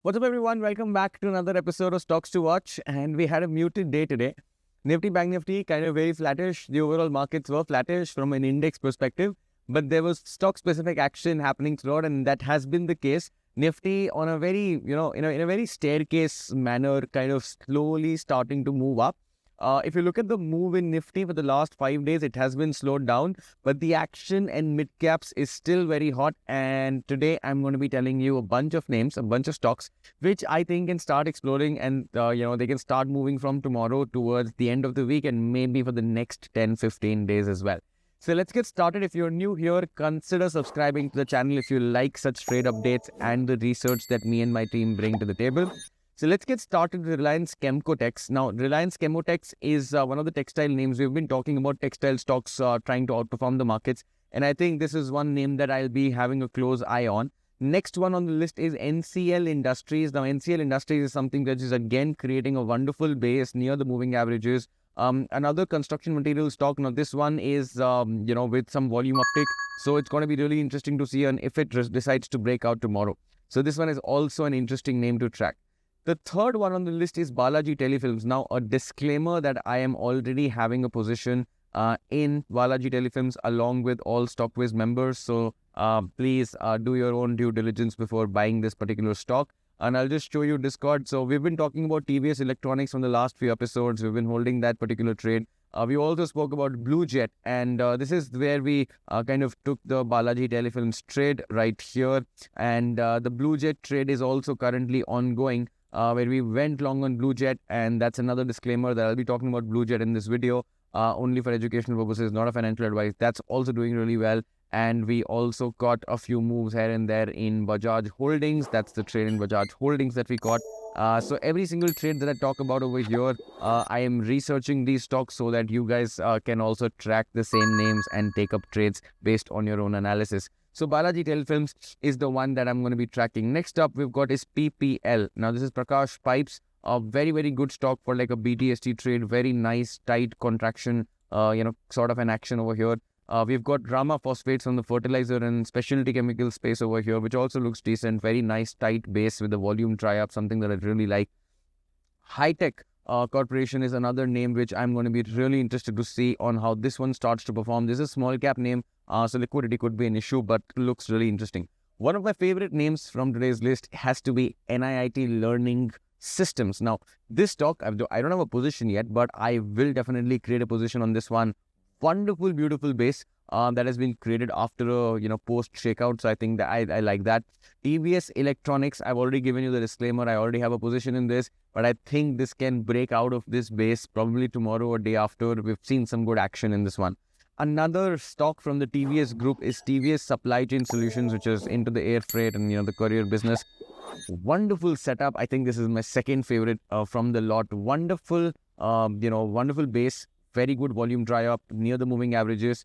What's up, everyone? Welcome back to another episode of Stocks to Watch. And we had a muted day today. Nifty, Bank Nifty, kind of very flattish. The overall markets were flattish from an index perspective, but there was stock-specific action happening throughout, and that has been the case. Nifty on a very, in a very staircase manner, kind of slowly starting to move up. If you look at the move in Nifty for the last 5 days, it has been slowed down, but the action in mid-caps is still very hot. And today I'm going to be telling you a bunch of names, a bunch of stocks, which I think can start exploring and, they can start moving from tomorrow towards the end of the week and maybe for the next 10-15 days as well. So let's get started. If you're new here, consider subscribing to the channel if you like such trade updates and the research that me and my team bring to the table. So let's get started with Reliance Chemcotex. Now, Reliance Chemcotex is one of the textile names. We've been talking about textile stocks trying to outperform the markets. And I think this is one name that I'll be having a close eye on. Next one on the list is NCL Industries. Now, NCL Industries is something that is again creating a wonderful base near the moving averages. Another construction material stock. Now, this one is, with some volume uptick. So it's going to be really interesting to see if it decides to break out tomorrow. So this one is also an interesting name to track. The third one on the list is Balaji Telefilms. Now, a disclaimer that I am already having a position in Balaji Telefilms along with all StockWiz members. So please do your own due diligence before buying this particular stock. And I'll just show you Discord. So we've been talking about TVS Electronics from the last few episodes. We've been holding that particular trade. We also spoke about Blue Jet, and this is where we kind of took the Balaji Telefilms trade right here. And the Blue Jet trade is also currently ongoing. Where we went long on Blue Jet, and that's another disclaimer that I'll be talking about Blue Jet in this video, only for educational purposes, not a financial advice. That's also doing really well, and we also got a few moves here and there in Bajaj Holdings. That's the trade in Bajaj Holdings that we got. So every single trade that I talk about over here, I am researching these stocks so that you guys can also track the same names and take up trades based on your own analysis. So Balaji Telefilms is the one that I'm going to be tracking. Next up, we've got is PPL. Now, this is Prakash Pipes, a very, very good stock for like a BTST trade. Very nice, tight contraction, sort of an action over here. We've got Rama Phosphates on the fertilizer and specialty chemical space over here, which also looks decent. Very nice, tight base with the volume try-up, something that I really like. High-Tech Corporation is another name which I'm going to be really interested to see on how this one starts to perform. This is a small cap name, so liquidity could be an issue, but looks really interesting. One of my favorite names from today's list has to be NIIT Learning Systems. Now, this stock, I don't have a position yet, but I will definitely create a position on this one. Wonderful, beautiful base that has been created after a post shakeout. So I think that I like that. TVS Electronics, I've already given you the disclaimer. I already have a position in this, but I think this can break out of this base probably tomorrow or day after. We've seen some good action in this one. Another stock from the TVS group is TVS Supply Chain Solutions, which is into the air freight and the courier business. Wonderful setup. I think this is my second favorite from the lot. Wonderful, wonderful base. Very good volume dry up near the moving averages.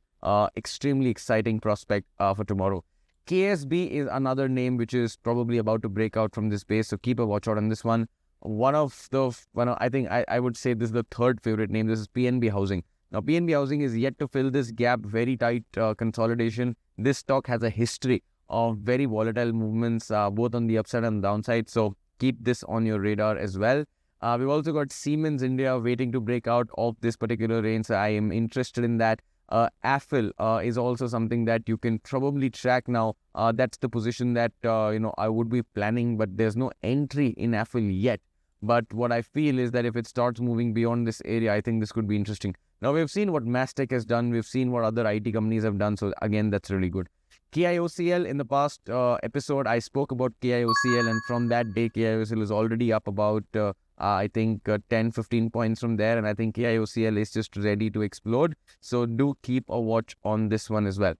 Extremely exciting prospect for tomorrow. KSB is another name which is probably about to break out from this base. So keep a watch out on this one. I think I would say this is the third favorite name. This is PNB Housing. Now, PNB Housing is yet to fill this gap. Very tight consolidation. This stock has a history of very volatile movements, both on the upside and downside. So keep this on your radar as well. We've also got Siemens India waiting to break out of this particular range. So I am interested in that. AFL is also something that you can probably track now. That's the position that, I would be planning, but there's no entry in AFL yet. But what I feel is that if it starts moving beyond this area, I think this could be interesting. Now, we've seen what Mastech has done. We've seen what other IT companies have done. So again, that's really good. KIOCL, in the past episode, I spoke about KIOCL, and from that day, KIOCL is already up about, 10-15 points from there, and I think KIOCL is just ready to explode. So do keep a watch on this one as well.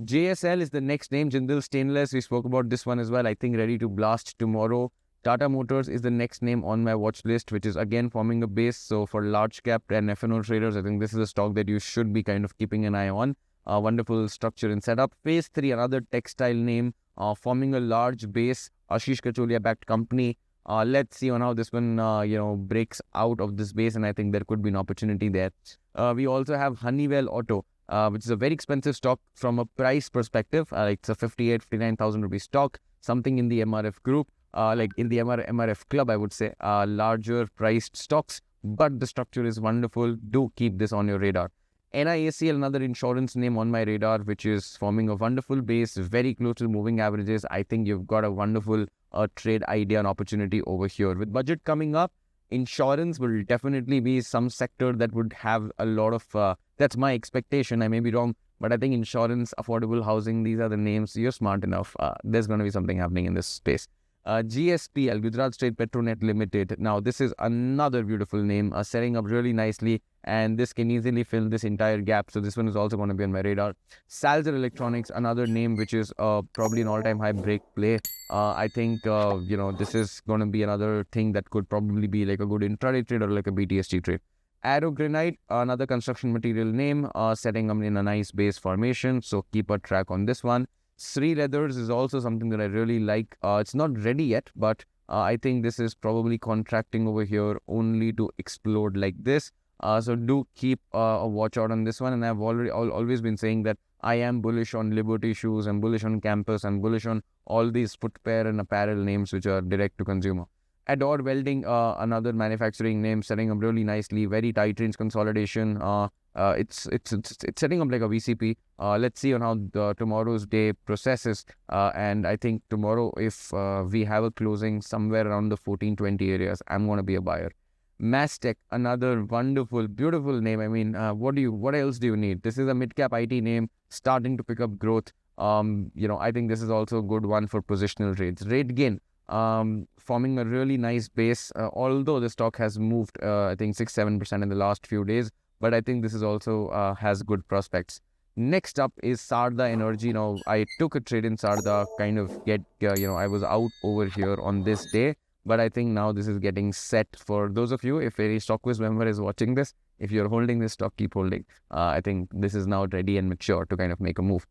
JSL is the next name, Jindal Stainless. We spoke about this one as well. I think ready to blast tomorrow. Tata Motors is the next name on my watch list, which is again forming a base. So for large cap and F&O traders, I think this is a stock that you should be kind of keeping an eye on. Wonderful structure and setup. Phase 3, another textile name, forming a large base. Ashish Kacholia backed company. Let's see on how this one, breaks out of this base, and I think there could be an opportunity there. We also have Honeywell Auto, which is a very expensive stock from a price perspective. It's a 58,000-59,000 rupee stock, something in the MRF group. like in the MRF club, I would say, larger priced stocks, but the structure is wonderful. Do keep this on your radar. NIACL, another insurance name on my radar, which is forming a wonderful base, very close to moving averages. I think you've got a wonderful trade idea and opportunity over here. With budget coming up, insurance will definitely be some sector that would have a lot of, that's my expectation. I may be wrong, but I think insurance, affordable housing, these are the names. You're smart enough. There's going to be something happening in this space. GSPL, Gujarat State Petronet Limited. Now, this is another beautiful name, setting up really nicely, and this can easily fill this entire gap. So this one is also going to be on my radar. Salzer Electronics, another name which is probably an all-time high break play. I think, this is going to be another thing that could probably be like a good intraday trade or like a BTST trade. Aero Granite, another construction material name, setting up in a nice base formation. So keep a track on this one. Sri Leathers is also something that I really like. It's not ready yet, but I think this is probably contracting over here only to explode like this. So do keep a watch out on this one. And I've always been saying that I am bullish on Liberty Shoes, I'm bullish on Campus, I'm bullish on all these footwear and apparel names which are direct to consumer. Adore Welding, another manufacturing name, setting up really nicely, very tight range consolidation. It's setting up like a VCP. Let's see on how tomorrow's day processes. And I think tomorrow, if we have a closing somewhere around the 1420 areas, I'm going to be a buyer. Mastech, another wonderful, beautiful name. I mean, what else do you need? This is a mid-cap IT name starting to pick up growth. I think this is also a good one for positional trades. RateGain, forming a really nice base, although the stock has moved, I think 6-7% in the last few days. But I think this is also has good prospects. Next up is Sarda Energy. Now, I took a trade in Sarda, kind of I was out over here on this day. But I think now this is getting set for those of you, if any StockWiz member is watching this, if you're holding this stock, keep holding. I think this is now ready and mature to kind of make a move.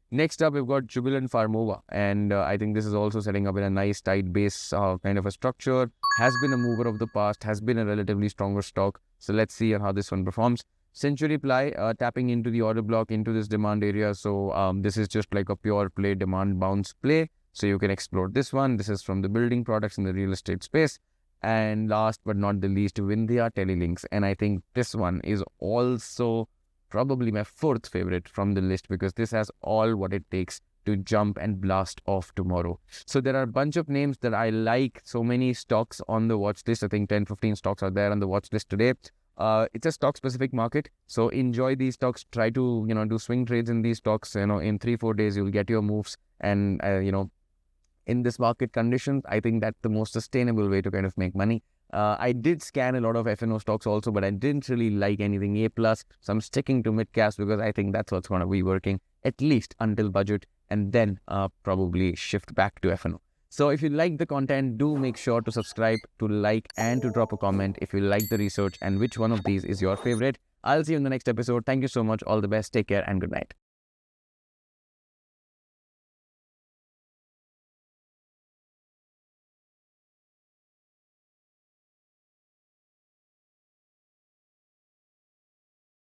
Next up, we've got Jubilant Pharma, and I think this is also setting up in a nice tight base kind of a structure. Has been a mover of the past, has been a relatively stronger stock. So let's see how this one performs. Century Ply, tapping into the order block, into this demand area. So this is just like a pure play, demand bounce play. So you can explore this one. This is from the building products in the real estate space. And last but not the least, Vindhya Telelinks. And I think this one is also probably my fourth favorite from the list, because this has all what it takes to jump and blast off tomorrow. So there are a bunch of names that I like, so many stocks on the watch list. I think 10-15 stocks are there on the watch list today. It's a stock specific market, so enjoy these stocks. Try to do swing trades in these stocks. In 3-4 days you'll get your moves, and in this market conditions, I think that's the most sustainable way to kind of make money. I did scan a lot of F&O stocks also, but I didn't really like anything A+. So I'm sticking to mid-caps because I think that's what's going to be working at least until budget, and then probably shift back to F&O. So if you like the content, do make sure to subscribe, to like, and to drop a comment if you like the research and which one of these is your favorite. I'll see you in the next episode. Thank you so much. All the best. Take care and good night.